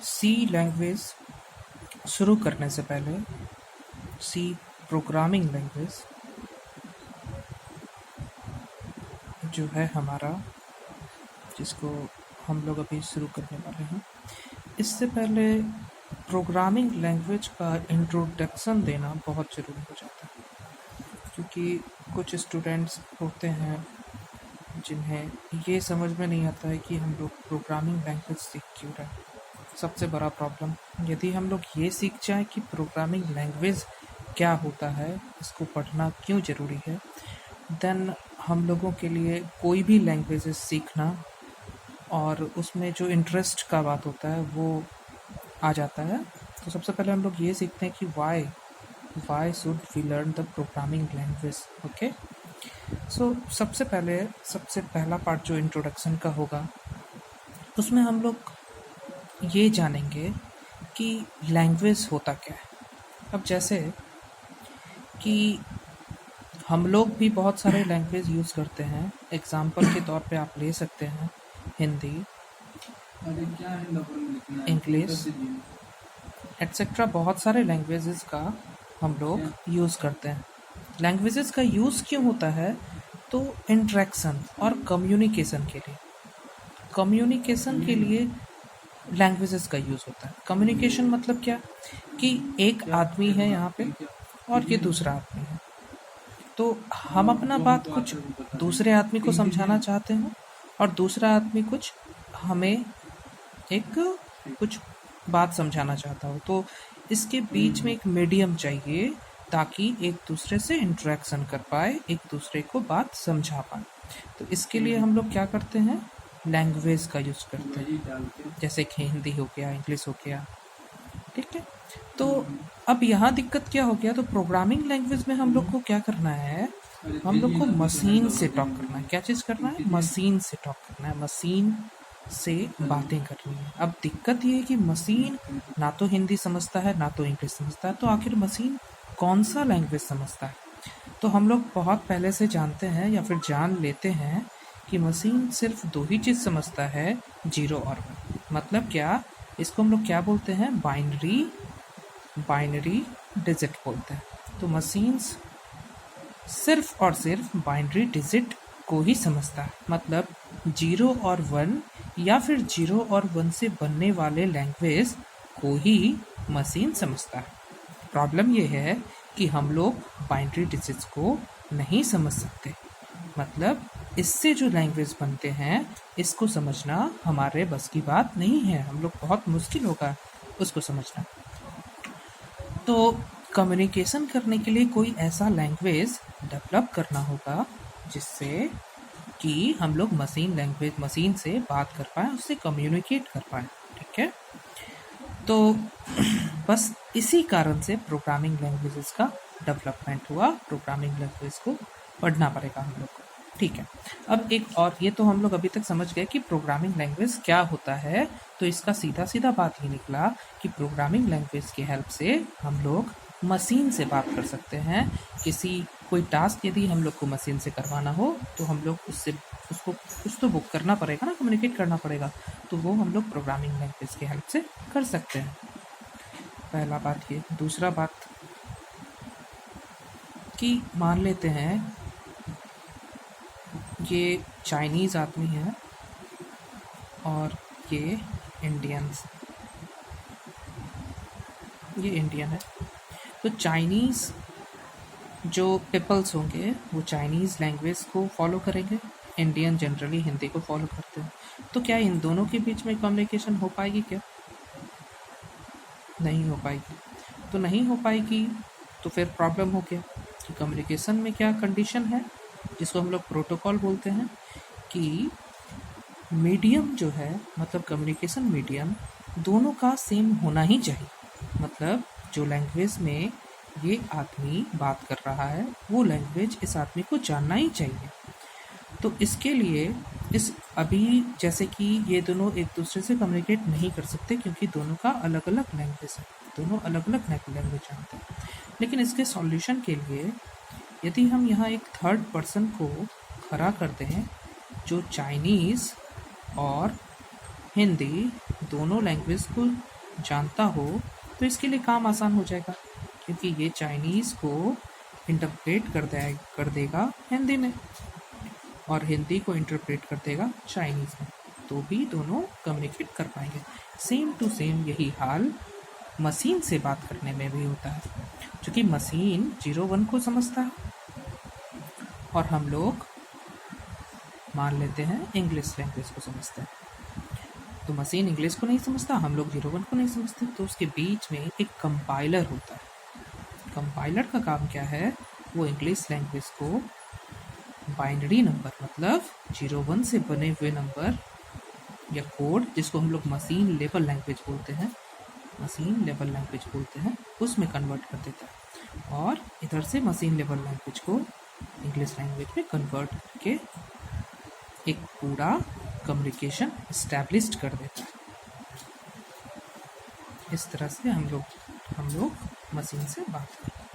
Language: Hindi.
सी लैंग्वेज शुरू करने से पहले सी प्रोग्रामिंग लैंग्वेज जो है हमारा, जिसको हम लोग अभी शुरू करने वाले हैं, इससे पहले प्रोग्रामिंग लैंग्वेज का इंट्रोडक्शन देना बहुत ज़रूरी हो जाता है, क्योंकि कुछ स्टूडेंट्स होते हैं जिन्हें ये समझ में नहीं आता है कि हम लोग प्रोग्रामिंग लैंग्वेज सीख क्यों रहे हैं। सबसे बड़ा प्रॉब्लम, यदि हम लोग ये सीख जाए कि प्रोग्रामिंग लैंग्वेज क्या होता है, इसको पढ़ना क्यों ज़रूरी है, देन हम लोगों के लिए कोई भी लैंग्वेजेस सीखना और उसमें जो इंटरेस्ट का बात होता है वो आ जाता है। तो सबसे पहले हम लोग ये सीखते हैं कि why should we learn the programming language. Okay, so सबसे पहला पार्ट जो इंट्रोडक्शन का होगा, उसमें हम लोग ये जानेंगे कि लैंग्वेज होता क्या है। अब जैसे कि हम लोग भी बहुत सारे लैंग्वेज यूज़ करते हैं। एग्जाम्पल के तौर पे आप ले सकते हैं हिंदी, इंग्लिश एट्सेट्रा। बहुत सारे लैंग्वेजेस का हम लोग यूज़ करते हैं। लैंग्वेजेस का यूज़ क्यों होता है? तो इंटरेक्शन और कम्युनिकेशन के लिए। कम्युनिकेशन के लिए लैंग्वेजेस का यूज़ होता है। कम्युनिकेशन मतलब क्या कि एक आदमी है यहाँ पे और ये दूसरा आदमी है, तो हम अपना बात कुछ दूसरे आदमी को समझाना चाहते हैं और दूसरा आदमी कुछ हमें कुछ बात समझाना चाहता हो, तो इसके बीच में एक मीडियम चाहिए ताकि एक दूसरे से इंटरेक्शन कर पाए, एक दूसरे को बात समझा पाए। तो इसके लिए हम लोग क्या करते हैं? लैंग्वेज का यूज़ करते हैं, जैसे कि हिंदी हो गया, इंग्लिश हो गया। ठीक है, तो अब यहाँ दिक्कत क्या हो गया? तो प्रोग्रामिंग लैंग्वेज में हम लोग को क्या करना है? हम लोग को मशीन से टॉक करना है। क्या चीज़ करना है? मशीन से टॉक करना है, मशीन से बातें करनी है। अब दिक्कत ये है कि मशीन ना तो हिंदी समझता है ना तो इंग्लिश समझता है, तो आखिर मशीन कौन सा लैंग्वेज समझता है? तो हम लोग बहुत पहले से जानते हैं या फिर जान लेते हैं कि मशीन सिर्फ दो ही चीज़ समझता है, 0 और 1। मतलब क्या? इसको हम लोग क्या बोलते हैं? बाइनरी डिजिट बोलते हैं। तो मशीन्स सिर्फ और सिर्फ बाइनरी डिजिट को ही समझता है, मतलब 0 और 1 या फिर 0 और 1 से बनने वाले लैंग्वेज को ही मशीन समझता है। प्रॉब्लम ये है कि हम लोग बाइनरी डिजिट्स को नहीं समझ सकते, मतलब इससे जो लैंग्वेज बनते हैं इसको समझना हमारे बस की बात नहीं है। हम लोग बहुत मुश्किल होगा उसको समझना। तो कम्युनिकेशन करने के लिए कोई ऐसा लैंग्वेज डेवलप करना होगा जिससे कि हम लोग मशीन से बात कर पाएँ, उससे कम्युनिकेट कर पाएँ। ठीक है, तो बस इसी कारण से प्रोग्रामिंग लैंग्वेजेस का डेवलपमेंट हुआ। प्रोग्रामिंग लैंग्वेज को पढ़ना पड़ेगा हम लोग को। ठीक है, अब एक और, ये तो हम लोग अभी तक समझ गए कि प्रोग्रामिंग लैंग्वेज क्या होता है। तो इसका सीधा बात ये निकला कि प्रोग्रामिंग लैंग्वेज की हेल्प से हम लोग मशीन से बात कर सकते हैं। कोई टास्क यदि हम लोग को मशीन से करवाना हो तो हम लोग उसको कुछ तो बुक करना पड़ेगा ना, कम्युनिकेट करना पड़ेगा, तो वो हम लोग प्रोग्रामिंग लैंग्वेज की हेल्प से कर सकते हैं। पहला बात ये। दूसरा बात कि मान लेते हैं ये चाइनीज़ आदमी है और ये इंडियन है। तो चाइनीज़ जो पीपल्स होंगे वो चाइनीज़ लैंग्वेज को फॉलो करेंगे, इंडियन जनरली हिंदी को फॉलो करते हैं। तो क्या इन दोनों के बीच में कम्युनिकेशन हो पाएगी? क्या नहीं हो पाएगी। तो नहीं हो पाएगी तो फिर प्रॉब्लम हो गया कि कम्युनिकेशन में क्या कंडीशन है, जिसको हम लोग प्रोटोकॉल बोलते हैं, कि मीडियम जो है, मतलब कम्युनिकेशन मीडियम दोनों का सेम होना ही चाहिए। मतलब जो लैंग्वेज में ये आदमी बात कर रहा है वो लैंग्वेज इस आदमी को जानना ही चाहिए। तो इसके लिए अभी जैसे कि ये दोनों एक दूसरे से कम्युनिकेट नहीं कर सकते क्योंकि दोनों का अलग अलग लैंग्वेज है, दोनों अलग अलग लैंग्वेज जानते हैं। लेकिन इसके सॉल्यूशन के लिए यदि हम यहाँ एक थर्ड पर्सन को खड़ा करते हैं जो चाइनीज़ और हिंदी दोनों लैंग्वेज को जानता हो तो इसके लिए काम आसान हो जाएगा, क्योंकि ये चाइनीज़ को इंटरप्रेट कर देगा हिंदी में और हिंदी को इंटरप्रेट कर देगा चाइनीज़ में, तो भी दोनों कम्युनिकेट कर पाएंगे। सेम टू सेम यही हाल मशीन से बात करने में भी होता है, क्योंकि मशीन 01 को समझता है और हम लोग मान लेते हैं इंग्लिश लैंग्वेज को समझते हैं। तो मशीन इंग्लिश को नहीं समझता, हम लोग 01 को नहीं समझते, तो उसके बीच में एक कंपाइलर होता है। कंपाइलर का काम क्या है? वो इंग्लिश लैंग्वेज को बाइनरी नंबर मतलब 01 से बने हुए नंबर या कोड, जिसको हम लोग मशीन लेवल लैंग्वेज बोलते हैं, उसमें कन्वर्ट कर देता है और इधर से मशीन लेवल लैंग्वेज को इंग्लिश लैंग्वेज में कन्वर्ट करके एक पूरा कम्युनिकेशन इस्टेब्लिश्ड कर देता है। इस तरह से हम लोग मशीन से बात करते हैं।